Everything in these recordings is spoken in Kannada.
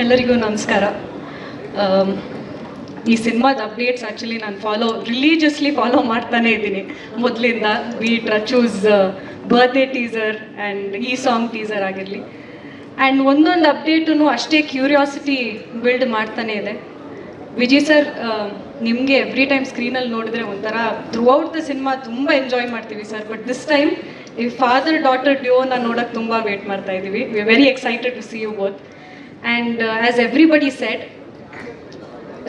ಎಲ್ಲರಿಗೂ ನಮಸ್ಕಾರ. ಈ ಸಿನಿಮಾದ ಅಪ್ಡೇಟ್ಸ್ ಆ್ಯಕ್ಚುಲಿ ನಾನು ರಿಲೀಜಿಯಸ್ಲಿ ಫಾಲೋ ಮಾಡ್ತಾನೆ ಇದ್ದೀನಿ ಮೊದಲಿಂದ. Beat Rachu's birthday teaser and ಈ ಸಾಂಗ್ ಟೀಸರ್ ಆಗಿರಲಿ, ಆ್ಯಂಡ್ ಒಂದೊಂದು ಅಪ್ಡೇಟು ಅಷ್ಟೇ ಕ್ಯೂರಿಯಾಸಿಟಿ ಬಿಲ್ಡ್ ಮಾಡ್ತಾನೆ ಇದೆ. ವಿಜಯ್ ಸರ್, ನಿಮಗೆ ಎವ್ರಿ ಟೈಮ್ ಸ್ಕ್ರೀನಲ್ಲಿ ನೋಡಿದ್ರೆ ಒಂಥರ ಥ್ರೂ ಔಟ್ ದ ಸಿನಿಮಾ ತುಂಬ ಎಂಜಾಯ್ ಮಾಡ್ತೀವಿ ಸರ್. ಬಟ್ ದಿಸ್ ಟೈಮ್ ಈ ಫಾದರ್ ಡಾಟರ್ ಡ್ಯೂನ ನೋಡೋಕ್ಕೆ ತುಂಬ ವೇಟ್ ಮಾಡ್ತಾ ಇದ್ದೀವಿ. We are very excited to see you both. And as everybody said,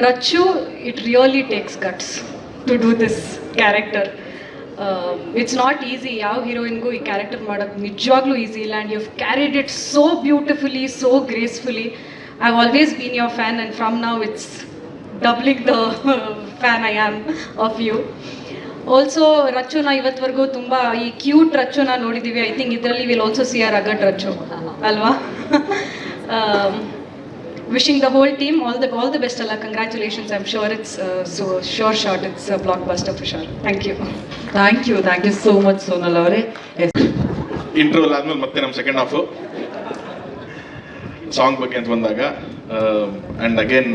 Rachu, it really takes guts to do this character. It's not easy. Yav heroine go ee character madak nijvaglu easy illa, and you've carried it so beautifully, so gracefully. I've always been your fan, and from now it's doubling the fan I am of you. Also, Rachu na ivatvargu tumba ee cute Rachu na nodidivi. I think idralli we'll also see a rugged Rachu, alva? Wishing the whole team all the best. Allah, congratulations. I'm sure it's sure shot. It's a blockbuster for sure. Thank you so much, Sonal avare. Interval ಆದ್ಮೇಲೆ ಮತ್ತೆ ನಮ್ಮ ಸೆಕೆಂಡ್ ಹಾಫ್ ಸಾಂಗ್ ಬಗ್ಗೆ ಅಂತ ಬಂದಾಗ, and again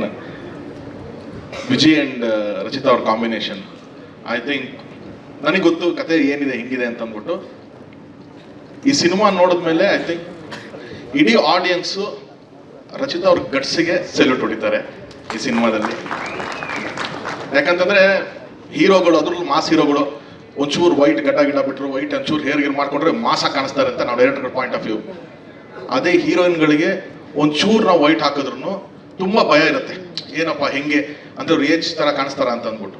Vijay and Rachita ಅವ್ರ ಕಾಂಬಿನೇಷನ್, ಐ ಥಿಂಕ್ ನನಗೆ ಗೊತ್ತು ಕತೆ ಏನಿದೆ ಹಿಂಗಿದೆ ಅಂತ ಅಂದ್ಬಿಟ್ಟು ಈ ಸಿನಿಮಾ ನೋಡಿದ್ಮೇಲೆ ಐ ಥಿಂಕ್ ಇಡೀ ಆಡಿಯನ್ಸು ರಚಿತಾ ಅವ್ರ ಗಟ್ಸಿಗೆ ಸೆಲ್ಯೂಟ್ ಹೊಡಿತಾರೆ ಈ ಸಿನಿಮಾದಲ್ಲಿ. ಯಾಕಂತಂದ್ರೆ ಹೀರೋಗಳು, ಅದ್ರಲ್ಲೂ ಮಾಸ್ ಹೀರೋಗಳು, ಒಂಚೂರು ವೈಟ್ ಗಡ್ಡ ಗಿಡ ಬಿಟ್ಟರು, ವೈಟ್ ಒಂಚೂರು ಹೇರ್ ಗಿರ್ ಮಾಡ್ಕೊಂಡ್ರೆ ಮಾಸ ಕಾಣಿಸ್ತಾರೆ ಅಂತ ನಾವು ಡೈರೆಕ್ಟರ್ ಪಾಯಿಂಟ್ ಆಫ್ ವ್ಯೂ. ಅದೇ ಹೀರೋಯಿನ್ಗಳಿಗೆ ಒಂಚೂರು ನಾವು ವೈಟ್ ಹಾಕಿದ್ರು ತುಂಬ ಭಯ ಇರುತ್ತೆ, ಏನಪ್ಪ ಹೆಂಗೆ ಅಂದ್ರೆ ಅವ್ರು ಏಜ್ ಥರ ಕಾಣಿಸ್ತಾರ ಅಂತ ಅಂದ್ಬಿಟ್ಟು.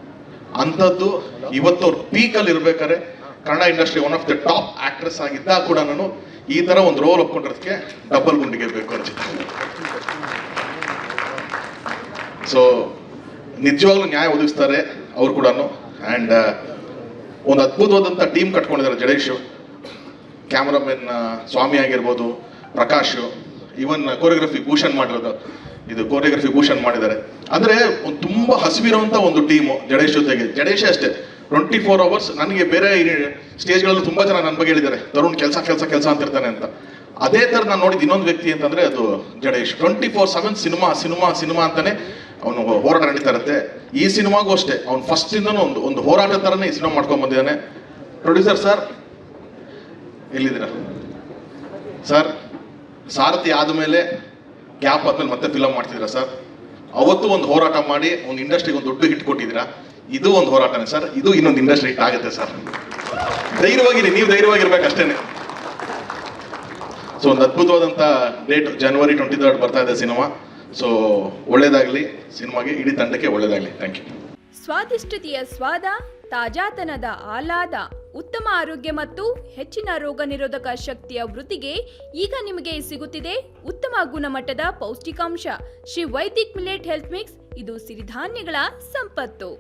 ಅಂಥದ್ದು ಇವತ್ತು ಅವ್ರು ಪೀಕಲ್ಲಿ ಇರ್ಬೇಕಾದ್ರೆ Kannada industry one of the top actress ಆಗಿದ್ದಾಗ ಕೂಡ ನಾನು ಈ ಥರ ಒಂದು ರೋಲ್ ಒಪ್ಕೊಂಡಿರೋದಕ್ಕೆ ಡಬಲ್ ಗುಂಡಿಗೆ ಬೇಕು ಅನ್ಸುತ್ತೆ. ಸೊ ನಿಜವಾಗ್ಲೂ ನ್ಯಾಯ ಒದಗಿಸ್ತಾರೆ ಅವ್ರು ಕೂಡ. ಆ್ಯಂಡ್ ಒಂದು ಅದ್ಭುತವಾದಂಥ ಟೀಮ್ ಕಟ್ಕೊಂಡಿದ್ದಾರೆ. ಜಡೇಶು, ಕ್ಯಾಮ್ರಾಮನ್ ಸ್ವಾಮಿ ಆಗಿರ್ಬೋದು, ಪ್ರಕಾಶ್, ಈವನ್ ಕೋರಿಯೋಗ್ರಫಿ ಭೂಷಣ್ ಮಾಡಿರೋದು, ಇದು ಕೋರಿಯೋಗ್ರಫಿ ಭೂಷಣ್ ಮಾಡಿದ್ದಾರೆ. ಅಂದರೆ ಒಂದು ತುಂಬ ಹಸಿವಿರುವಂಥ ಒಂದು ಟೀಮು ಜಡೇಶ್ ಜೊತೆಗೆ. ಜಡೇಶೇ ಅಷ್ಟೇ 24 hours. ನನಗೆ ಬೇರೆ ಸ್ಟೇಜ್ಗಳಲ್ಲೂ ತುಂಬ ಜನ ನನ್ನ ಬಗ್ಗೆ ಹೇಳಿದ್ದಾರೆ, ತರುಣ್ ಕೆಲಸ ಅಂತಿರ್ತಾನೆ ಅಂತ. ಅದೇ ಥರ ನಾನು ನೋಡಿದ್ದು ಇನ್ನೊಂದು ವ್ಯಕ್ತಿ ಅಂತಂದರೆ ಅದು ಜಡೇಶ್. 24/7 ಸಿನಿಮಾ ಅಂತಾನೆ ಅವನು ಹೋರಾಟ ನಡೀತಾ ಇರುತ್ತೆ. ಈ ಸಿನಿಮಾಗೂ ಅಷ್ಟೇ ಅವ್ನು ಫಸ್ಟಿಂದನೂ ಒಂದು ಹೋರಾಟ ಥರನೇ ಈ ಸಿನಿಮಾ ಮಾಡ್ಕೊಂಡು ಬಂದಿದ್ದಾನೆ. ಪ್ರೊಡ್ಯೂಸರ್ ಸರ್ ಎಲ್ಲಿದ್ದೀರಾ ಸರ್? ಸಾರಥಿ ಆದಮೇಲೆ ಗ್ಯಾಪ್ ಆದ್ಮೇಲೆ ಮತ್ತೆ ಫಿಲಮ್ ಮಾಡ್ತಿದ್ದೀರಾ ಸರ್? ಅವತ್ತು ಒಂದು ಹೋರಾಟ ಮಾಡಿ ಒಂದು ಇಂಡಸ್ಟ್ರಿಗೆ ಒಂದು ದೊಡ್ಡ ಹಿಟ್ ಕೊಟ್ಟಿದ್ದೀರಾ. ಇದು ಒಂದು ಹೋರಾಟನೇ ಸರ್, ಇದು ಇನ್ನೊಂದು ಇಂಡಸ್ಟ್ರಿ ಹಿಟ್ ಆಗುತ್ತೆ ಸರ್. ಧೈರ್ಯವಾಗಿರಿ, ನೀವು ಧೈರ್ಯವಾಗಿರ್ಬೇಕು ಅಷ್ಟೇನೆ. ಸೊ ಒಂದು ಅದ್ಭುತವಾದಂಥ ಡೇಟ್ January 23rd ಬರ್ತಾ ಇದೆ ಸಿನಿಮಾ. ಸೊ ಒಳ್ಳೇದಾಗಲಿ ಸಿನಿಮಾಗೆ, ಇಡೀ ತಂಡಕ್ಕೆ ಒಳ್ಳೇದಾಗಲಿ. Thank you. ಸ್ವಾದಿಷ್ಟತೆಯ ಸ್ವಾದ, ತಾಜಾತನದ ಆಹ್ಲಾದ, ಉತ್ತಮ ಆರೋಗ್ಯ ಮತ್ತು ಹೆಚ್ಚಿನ ರೋಗ ನಿರೋಧಕ ಶಕ್ತಿಯ ವೃದ್ಧಿಗೆ ಈಗ ನಿಮಗೆ ಸಿಗುತ್ತಿದೆ ಉತ್ತಮ ಗುಣಮಟ್ಟದ ಪೌಷ್ಟಿಕಾಂಶ Shri Vaidik millet health mix. ಇದು ಸಿರಿಧಾನ್ಯಗಳ ಸಂಪತ್ತು.